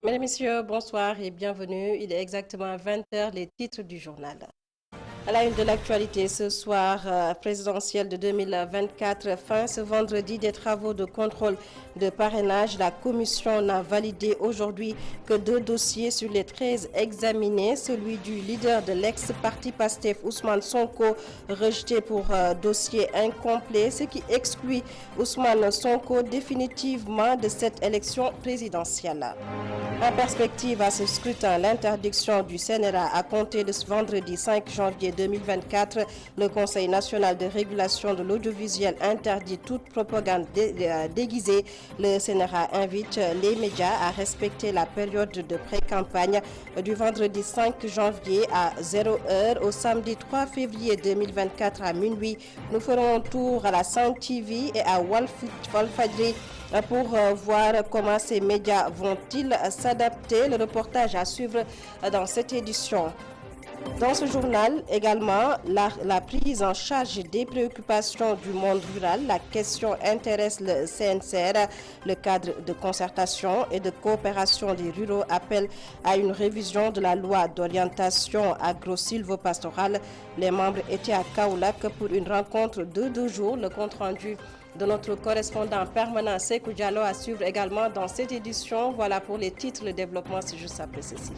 Mesdames, Messieurs, bonsoir et bienvenue. Il est exactement 20 h, les titres du journal. À la une de l'actualité ce soir, présidentielle de 2024, fin ce vendredi des travaux de contrôle de parrainage. La commission n'a validé aujourd'hui que 2 dossiers sur les 13 examinés. Celui du leader de l'ex-parti PASTEF, Ousmane Sonko, rejeté pour dossier incomplet, ce qui exclut Ousmane Sonko définitivement de cette élection présidentielle. En perspective à ce scrutin, l'interdiction du CNRA à compter de ce vendredi 5 janvier 2024, le Conseil national de régulation de l'audiovisuel interdit toute propagande déguisée. Le CNRA invite les médias à respecter la période de pré-campagne du vendredi 5 janvier à 0h au samedi 3 février 2024 à minuit. Nous ferons un tour à la Sun TV et à Walfadjri pour voir comment ces médias vont-ils s'adapter. Le reportage à suivre dans cette édition. Dans ce journal également, la prise en charge des préoccupations du monde rural. La question intéresse le CNCR. Le cadre de concertation et de coopération des ruraux appelle à une révision de la loi d'orientation agro-silvopastorale. Les membres étaient à Kaolack pour une rencontre de 2 jours. Le compte-rendu de notre correspondant permanent Sekou Diallo à suivre également dans cette édition. Voilà pour les titres. Le développement, c'est juste après ceci.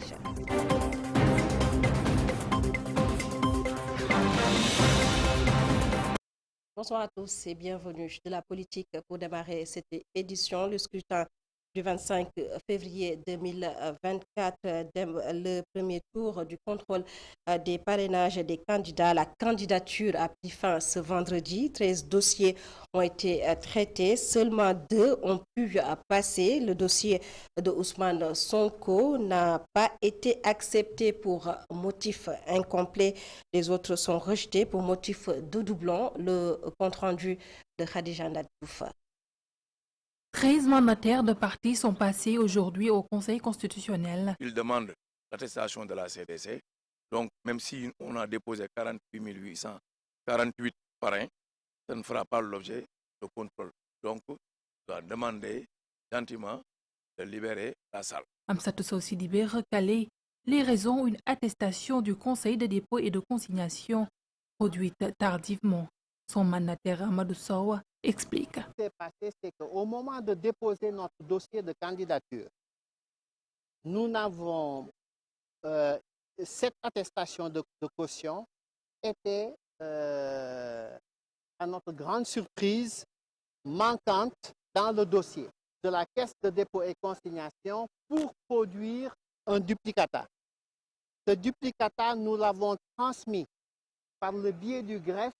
Bonsoir à tous et bienvenue de la politique pour démarrer cette édition. Le scrutin du 25 février 2024, le premier tour du contrôle des parrainages des candidats. La candidature a pris fin ce vendredi. 13 dossiers ont été traités. Seulement 2 ont pu passer. Le dossier de Ousmane Sonko n'a pas été accepté pour motif incomplet. Les autres sont rejetés pour motif de doublon. Le compte-rendu de Khadija Nadjouf. 13 mandataires de partis sont passés aujourd'hui au Conseil constitutionnel. Ils demandent l'attestation de la CDC. Donc, même si on a déposé 48 848 parrains, ça ne fera pas l'objet de contrôle. Donc, on doit demander gentiment de libérer la salle. Amsatou Sow Sidibé recalait les raisons une attestation du Conseil de dépôt et de consignation produite tardivement. Son mandataire Amadou Sow explique. Ce qui s'est passé, c'est qu'au moment de déposer notre dossier de candidature, nous n'avons cette attestation de caution était, à notre grande surprise, manquante dans le dossier de la Caisse de dépôt et consignation pour produire un duplicata. Ce duplicata, nous l'avons transmis par le biais du greffe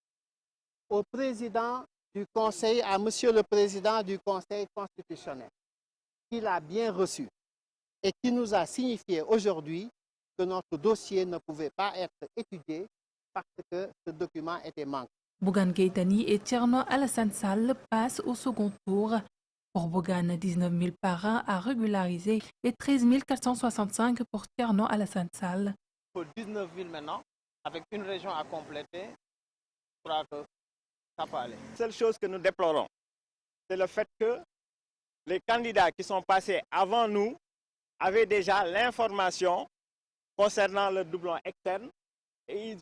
au président du Conseil, à Monsieur le Président du Conseil constitutionnel, qui l'a bien reçu et qui nous a signifié aujourd'hui que notre dossier ne pouvait pas être étudié parce que ce document était manqué. Bougane Gueye Dany et Thierno Alassane Sall passent au second tour. Pour Bougane, 19 000 parrains à régulariser et 13 465 pour Thierno Alassane Sall. Pour 19 000 maintenant, avec une région à compléter, je crois que ça peut aller. La seule chose que nous déplorons, c'est le fait que les candidats qui sont passés avant nous avaient déjà l'information concernant le doublon externe et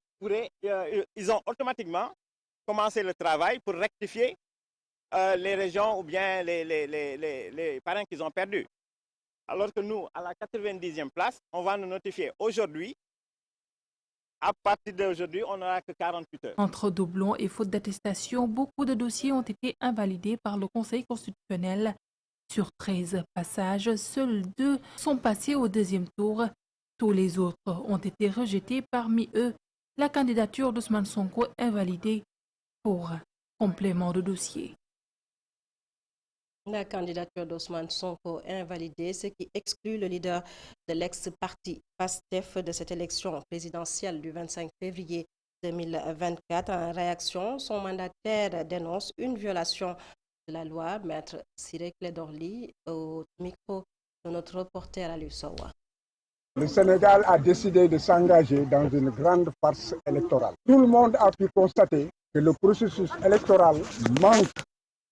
ils ont automatiquement commencé le travail pour rectifier les régions ou bien les parrains qu'ils ont perdus. Alors que nous, à la 90e place, on va nous notifier aujourd'hui. À partir d'aujourd'hui, on n'aura que 48 heures. Entre doublons et faute d'attestation, beaucoup de dossiers ont été invalidés par le Conseil constitutionnel. Sur 13 passages, seuls 2 sont passés au deuxième tour. Tous les autres ont été rejetés, parmi eux la candidature d'Ousmane Sonko invalidée pour complément de dossier. La candidature d'Ousmane Sonko invalidée, ce qui exclut le leader de l'ex-parti PASTEF de cette élection présidentielle du 25 février 2024. En réaction, son mandataire dénonce une violation de la loi. Maître Ciré Clédor Ly au micro de notre reporter Aliou Sowa. Le Sénégal a décidé de s'engager dans une grande farce électorale. Tout le monde a pu constater que le processus électoral manque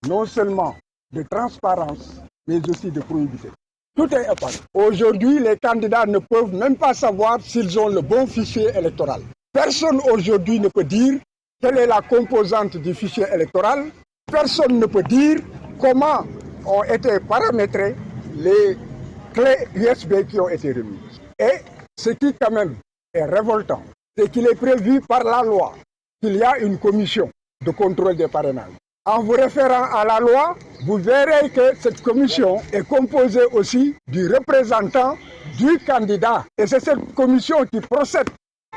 non seulement de transparence, mais aussi de probité. Tout est opaque. Aujourd'hui, les candidats ne peuvent même pas savoir s'ils ont le bon fichier électoral. Personne aujourd'hui ne peut dire quelle est la composante du fichier électoral. Personne ne peut dire comment ont été paramétrées les clés USB qui ont été remises. Et ce qui quand même est révoltant, c'est qu'il est prévu par la loi qu'il y a une commission de contrôle des parrainages. En vous référant à la loi, vous verrez que cette commission est composée aussi du représentant du candidat. Et c'est cette commission qui procède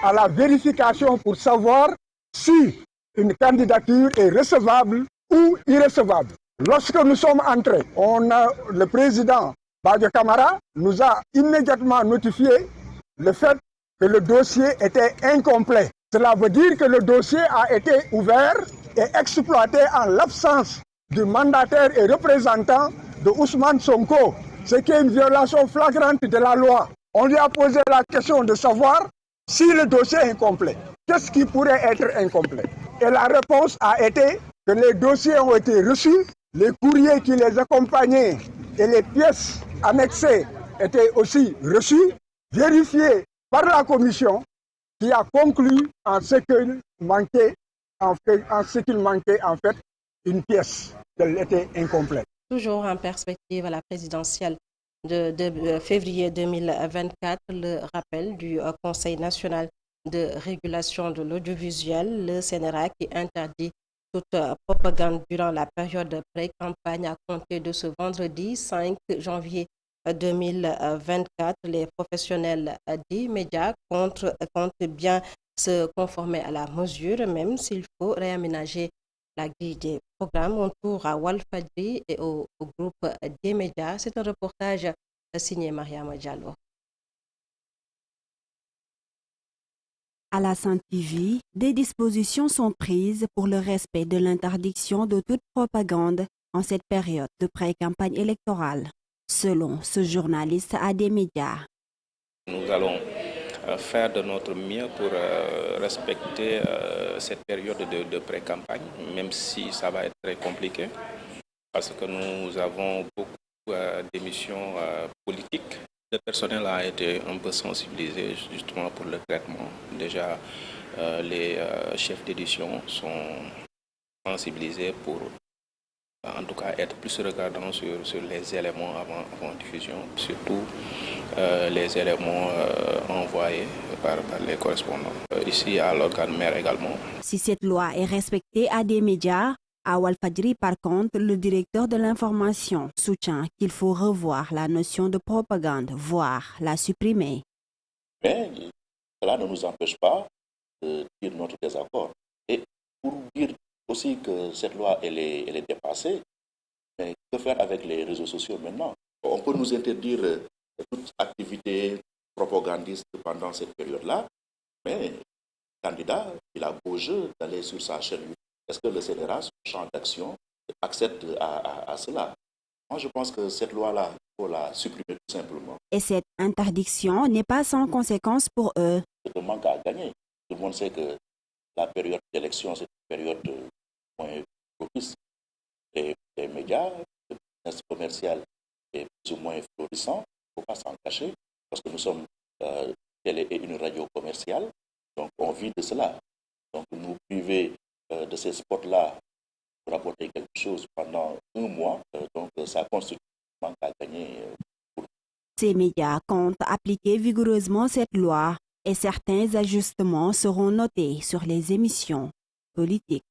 à la vérification pour savoir si une candidature est recevable ou irrecevable. Lorsque nous sommes entrés, le président Badio Camara nous a immédiatement notifié le fait que le dossier était incomplet. Cela veut dire que le dossier a été ouvert et exploité en l'absence du mandataire et représentant de Ousmane Sonko, ce qui est une violation flagrante de la loi. On lui a posé la question de savoir si le dossier est incomplet. Qu'est-ce qui pourrait être incomplet? Et la réponse a été que les dossiers ont été reçus, les courriers qui les accompagnaient et les pièces annexées étaient aussi reçus, vérifiés par la commission qui a conclu en ce qu'il manquait en fait une pièce, qu'elle était incomplète. Toujours en perspective à la présidentielle de février 2024, le rappel du Conseil national de régulation de l'audiovisuel, le CNRA, qui interdit toute propagande durant la période pré-campagne à compter de ce vendredi 5 janvier 2024. Les professionnels des médias comptent bien se conformer à la mesure, même s'il faut réaménager la grille des programmes. On tourne à Walfadjri et au groupe des médias. C'est un reportage signé Mariama Diallo. À la Sen TV, des dispositions sont prises pour le respect de l'interdiction de toute propagande en cette période de pré-campagne électorale, selon ce journaliste à des médias. Nous allons faire de notre mieux pour respecter cette période de pré-campagne, même si ça va être très compliqué, parce que nous avons beaucoup d'émissions politiques. Le personnel a été un peu sensibilisé justement pour le traitement. Déjà, les chefs d'édition sont sensibilisés pour, en tout cas, être plus regardants sur les éléments avant diffusion, surtout les éléments envoyés par les correspondants. Ici, à l'organe maire également. Si cette loi est respectée à des médias, à Walfadjri, par contre, le directeur de l'information soutient qu'il faut revoir la notion de propagande, voire la supprimer. Mais cela ne nous empêche pas de dire notre désaccord. Et pour dire aussi que cette loi elle est dépassée, mais que faire avec les réseaux sociaux maintenant? On peut nous interdire toute activité propagandiste pendant cette période-là, mais le candidat, il a beau jeu d'aller sur sa chaîne. Est-ce que le CNRA, son champ d'action, accepte à cela? Moi, je pense que cette loi-là, il faut la supprimer tout simplement. Et cette interdiction n'est pas sans conséquence pour eux. C'est un manque à gagner. Tout le monde sait que la période d'élection, c'est une période moins propice. Les médias, le business commercial est plus ou moins florissant. Il ne faut pas s'en cacher, parce que nous sommes une radio commerciale, donc on vit de cela. Donc nous priver de ces spots-là pour apporter quelque chose pendant un mois, donc ça constitue un manque à gagner. Ces médias comptent appliquer vigoureusement cette loi et certains ajustements seront notés sur les émissions politiques.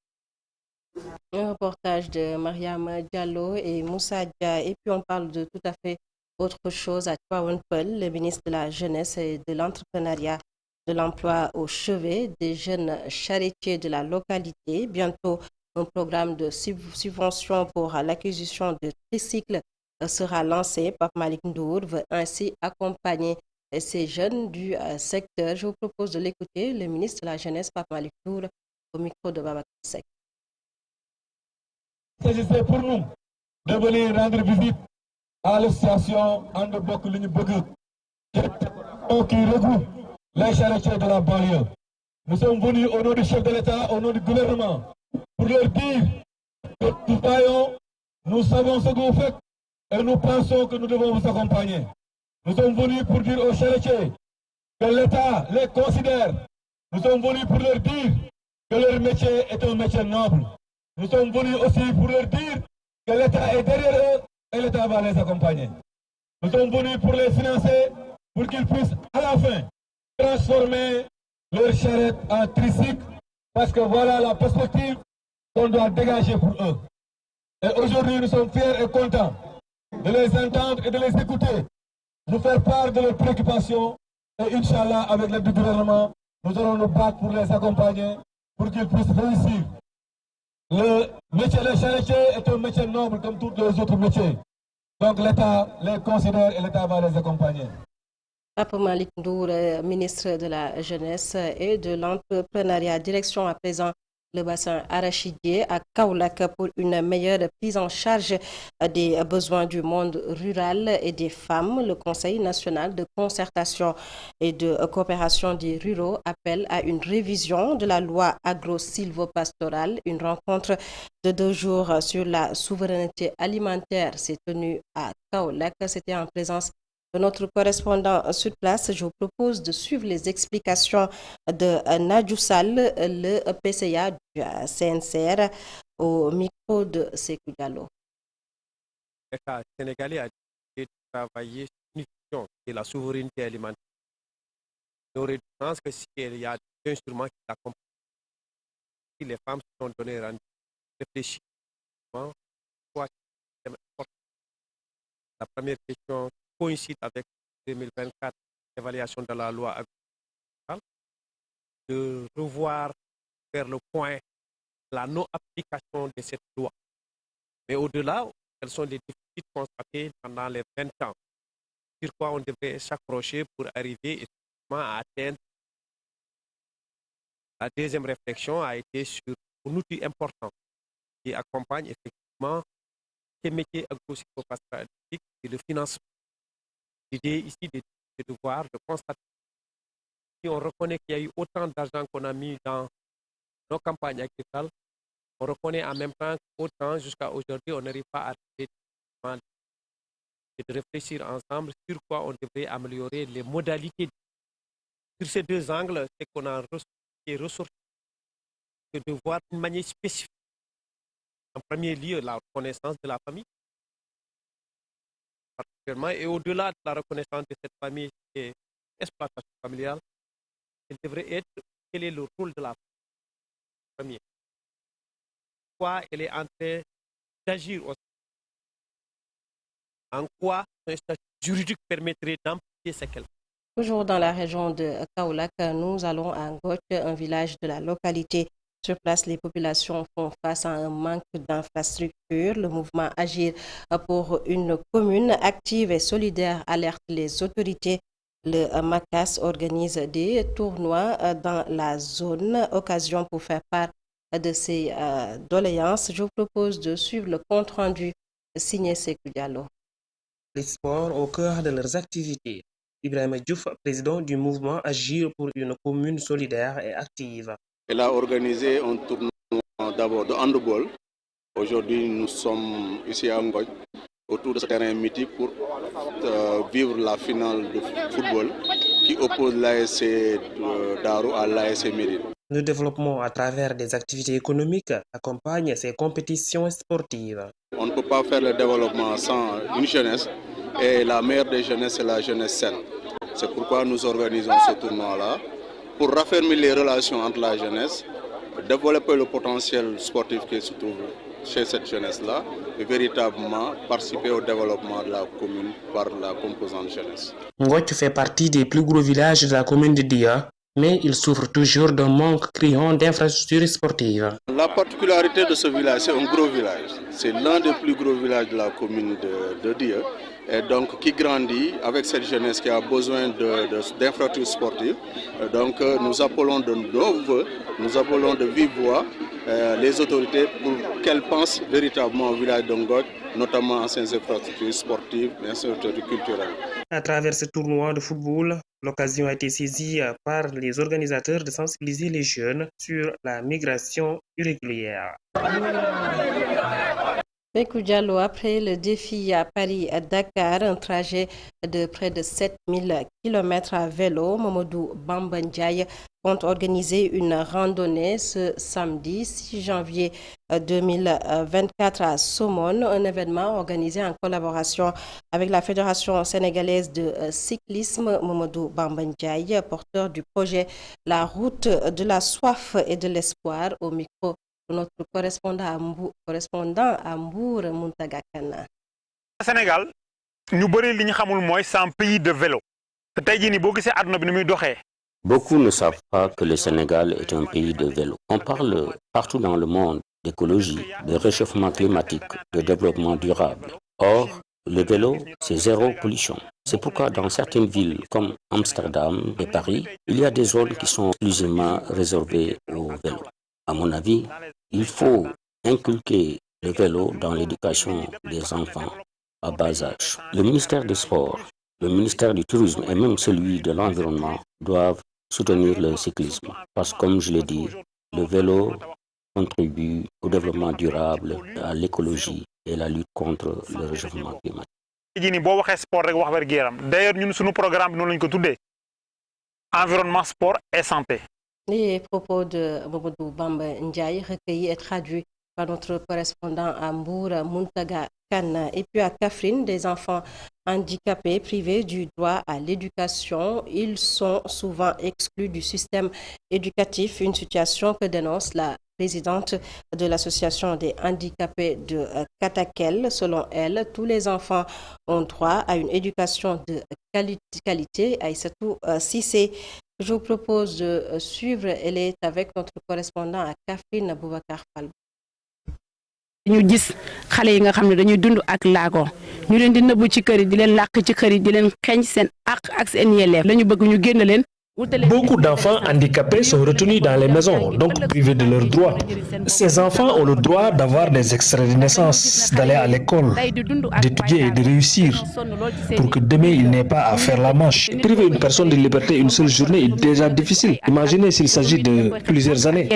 Un reportage de Mariama Diallo et Moussa Dia. Et puis on parle de tout à fait autre chose à Tivaouane Peulh, le ministre de la Jeunesse et de l'Entrepreneuriat, de l'Emploi au chevet des jeunes charretiers de la localité. Bientôt, un programme de subvention pour l'acquisition de tricycles sera lancé. Pape Malick Ndour veut ainsi accompagner ces jeunes du secteur. Je vous propose de l'écouter, le ministre de la Jeunesse, Pape Malick Ndour, au micro de Babacar Seck. Il s'agissait pour nous de venir rendre visite à l'association And Bokk Li Ñu Bëgg, qui regroupe les charretiers de la banlieue. Nous sommes venus au nom du chef de l'État, au nom du gouvernement, pour leur dire que nous savons ce que vous faites, et nous pensons que nous devons vous accompagner. Nous sommes venus pour dire aux charretiers que l'État les considère. Nous sommes venus pour leur dire que leur métier est un métier noble. Nous sommes venus aussi pour leur dire que l'État est derrière eux et l'État va les accompagner. Nous sommes venus pour les financer, pour qu'ils puissent à la fin transformer leur charrette en tricycle, parce que voilà la perspective qu'on doit dégager pour eux. Et aujourd'hui, nous sommes fiers et contents de les entendre et de les écouter, nous faire part de leurs préoccupations. Et Inch'Allah, avec l'aide du gouvernement, nous allons nous battre pour les accompagner, pour qu'ils puissent réussir. Le métier de charretier est un métier noble comme tous les autres métiers. Donc l'État les considère et l'État va les accompagner. Pape Malick Ndour, ministre de la Jeunesse et de l'Entrepreneuriat, direction à présent le bassin arachidier à Kaolack pour une meilleure prise en charge des besoins du monde rural et des femmes. Le Conseil national de concertation et de coopération des ruraux appelle à une révision de la loi agro-silvopastorale. Une rencontre de 2 jours sur la souveraineté alimentaire s'est tenue à Kaolack. C'était en présence de notre correspondant sur place. Je vous propose de suivre les explications de Nadjou Sall, le PCA du CNCR, au micro de Sékou Diallo. L'État sénégalais a décidé de travailler sur une vision de la souveraineté alimentaire. Il aurait du sens que s'il y a des instruments qui l'accompagnent, si les femmes se sont données rendez-vous, réfléchir, quoi qui est important. La première question coïncide avec 2024, l'évaluation de la loi agricole, de revoir, faire le point de la non-application de cette loi. Mais au-delà, quels sont les déficits constatés pendant les 20 ans, sur quoi on devrait s'accrocher pour arriver effectivement à atteindre. La deuxième réflexion a été sur un outil important qui accompagne effectivement ces métiers agro-silvopastoralistiques et le financement. L'idée ici est de voir, de constater. Si on reconnaît qu'il y a eu autant d'argent qu'on a mis dans nos campagnes agricoles, on reconnaît en même temps qu'autant jusqu'à aujourd'hui, on n'arrive pas à arriver et de réfléchir ensemble sur quoi on devrait améliorer les modalités. Sur ces 2 angles, c'est qu'on a ressorti de voir d'une manière spécifique. En premier lieu, la reconnaissance de la famille. Et au-delà de la reconnaissance de cette famille et exploitation familiale, il devrait être quel est le rôle de la famille. Quoi elle est en train d'agir aussi. En quoi un statut juridique permettrait d'amplifier ces quelques. Toujours dans la région de Kaolack, nous allons à Ngoch, un village de la localité. Sur place, les populations font face à un manque d'infrastructures. Le mouvement Agir pour une commune active et solidaire alerte les autorités. Le MACAS organise des tournois dans la zone, occasion pour faire part de ces doléances. Je vous propose de suivre le compte-rendu signé Sékou Diallo. Les sports au cœur de leurs activités. Ibrahima Diouf, président du mouvement Agir pour une commune solidaire et active. Elle a organisé un tournoi d'abord de handball. Aujourd'hui, nous sommes ici à Ngoch, autour de ce terrain mythique pour vivre la finale de football qui oppose l'ASC Darou à l'ASC Médine. Le développement à travers des activités économiques accompagne ces compétitions sportives. On ne peut pas faire le développement sans une jeunesse et la meilleure des jeunesses, c'est la jeunesse saine. C'est pourquoi nous organisons ce tournoi-là, pour raffermir les relations entre la jeunesse, développer le potentiel sportif qui se trouve chez cette jeunesse-là et véritablement participer au développement de la commune par la composante jeunesse. Ngoch fait partie des plus gros villages de la commune de Dia, mais il souffre toujours d'un manque criant d'infrastructures sportives. La particularité de ce village, c'est un gros village. C'est l'un des plus gros villages de la commune de Dia. Et donc qui grandit avec cette jeunesse qui a besoin d'infrastructures sportives. Donc nous appelons de nos voeux, nous appelons de vive voix les autorités pour qu'elles pensent véritablement au village de Ngoch, notamment à ces infrastructures sportives et infrastructures culturelles. À travers ce tournoi de football, l'occasion a été saisie par les organisateurs de sensibiliser les jeunes sur la migration irrégulière. Bekou Diallo, après le défi à Paris-Dakar, un trajet de près de 7000 km à vélo, Mamadou Bamba Ndiaye compte organiser une randonnée ce samedi 6 janvier 2024 à Somone, un événement organisé en collaboration avec la Fédération sénégalaise de cyclisme. Mamadou Bamba Ndiaye, porteur du projet La route de la soif et de l'espoir, au micro notre correspondant à Mbour, Muntaga Kana. Sénégal ñu bëri li ñu xamul mooy c'est un pays de vélo. Tey jii nii boo gisee àdduna bi ni muy doxee. Beaucoup ne savent pas que le Sénégal est un pays de vélo. On parle partout dans le monde d'écologie, de réchauffement climatique, de développement durable. Or, le vélo, c'est zéro pollution. C'est pourquoi dans certaines villes comme Amsterdam et Paris, il y a des zones qui sont exclusivement réservées au vélo. À mon avis, il faut inculquer le vélo dans l'éducation des enfants à bas âge. Le ministère des Sports, le ministère du Tourisme et même celui de l'Environnement doivent soutenir le cyclisme. Parce que, comme je l'ai dit, le vélo contribue au développement durable, à l'écologie et la lutte contre le réchauffement climatique. D'ailleurs, nous sommes programme environnement, sport et santé. Les propos de Mamadou Bamba Ndiaye recueillis et traduits par notre correspondant à Mbour, Muntaga Kana. Et puis à Kaffrine, des enfants handicapés privés du droit à l'éducation. Ils sont souvent exclus du système éducatif, une situation que dénonce la présidente de l'association des handicapés de Katakel. Selon elle, tous les enfants ont droit à une éducation de qualité. Aïssatou Sissé, je vous propose de suivre. Elle est avec notre correspondant à Kaffrine, Boubacar Fall. ñu gis xale yi nga xam ne dañuy dund ak laago ñu leen di nëbbu ci kër yi di leen làq ci kër yi di leen xeeñ seen àq ak seen yelleef la ñu bëgg ñu génn leen. Beaucoup d'enfants handicapés sont retenus dans les maisons, donc privés de leurs droits. Ces enfants ont le droit d'avoir des extraits de naissance, d'aller à l'école, d'étudier et de réussir, pour que demain ils n'aient pas à faire la manche. Priver une personne de liberté une seule journée est déjà difficile. Imaginez s'il s'agit de plusieurs années.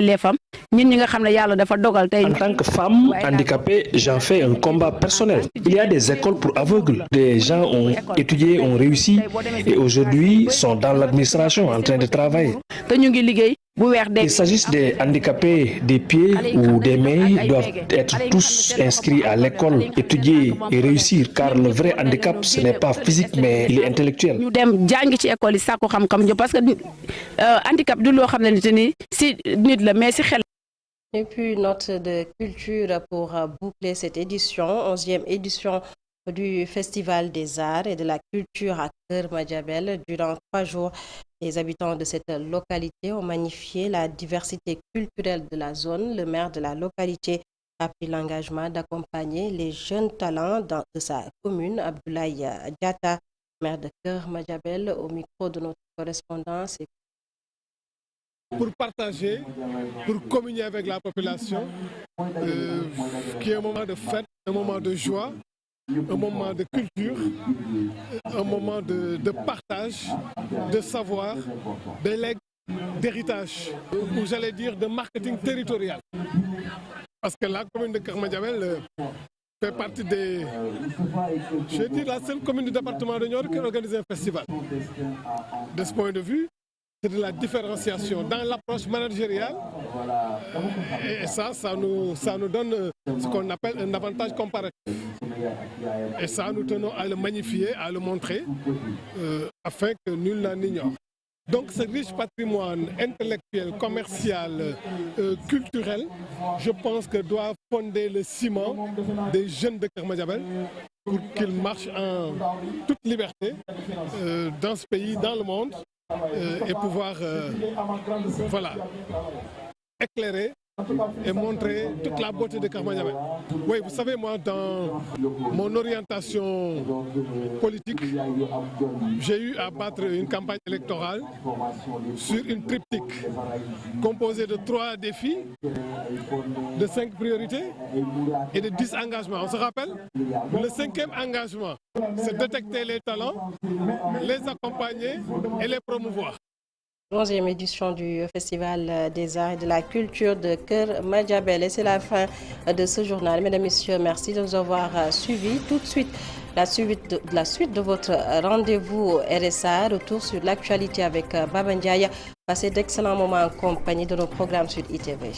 En tant que femme handicapée, j'en fais un combat personnel. Il y a des écoles pour aveugles. Des gens ont étudié, ont réussi et aujourd'hui sont dans l'administration en train de travailler. Qu'il s'agisse des handicapés des pieds ou des mains, ils doivent être tous inscrits à l'école, étudier et réussir, car le vrai handicap, ce n'est pas physique, mais il est intellectuel. Et puis, note de culture pour boucler cette édition, 11e édition du Festival des Arts et de la Culture à Keur Madiabel. Durant 3 jours, les habitants de cette localité ont magnifié la diversité culturelle de la zone. Le maire de la localité a pris l'engagement d'accompagner les jeunes talents de sa commune, Abdoulaye Diatta, maire de Keur Madiabel, au micro de notre correspondance. Pour partager, pour communier avec la population, qui est un moment de fête, un moment de joie, un moment de culture, un moment de partage, de savoir, de legs, d'héritage, ou j'allais dire de marketing territorial. Parce que la commune de Keur Madiabel fait partie des... Je vais dire la seule commune du département de Nioro qui organise un festival. De ce point de vue, c'est de la différenciation dans l'approche managériale et ça nous donne ce qu'on appelle un avantage comparatif. Et ça, nous tenons à le magnifier, à le montrer, afin que nul n'en ignore. Donc ce riche patrimoine intellectuel, commercial, culturel, je pense que doit fonder le ciment des jeunes de Keur Madiabel pour qu'ils marchent en toute liberté dans ce pays, dans le monde, et pouvoir éclairer et montrer toute la beauté de Keur Madiabel. Oui, vous savez, moi, dans mon orientation politique, j'ai eu à battre une campagne électorale sur une triptyque composée de 3 défis, de 5 priorités et de 10 engagements. On se rappelle? Le 5e engagement, c'est détecter les talents, les accompagner et les promouvoir. 11e édition du Festival des Arts et de la Culture de Keur Madiabel. Et c'est la fin de ce journal. Mesdames, Messieurs, merci de nous avoir suivis. Tout de suite, la suite de votre rendez-vous RSA. Retour sur l'actualité avec Baba Ndiaye. Passez d'excellents moments en compagnie de nos programmes sur ITV.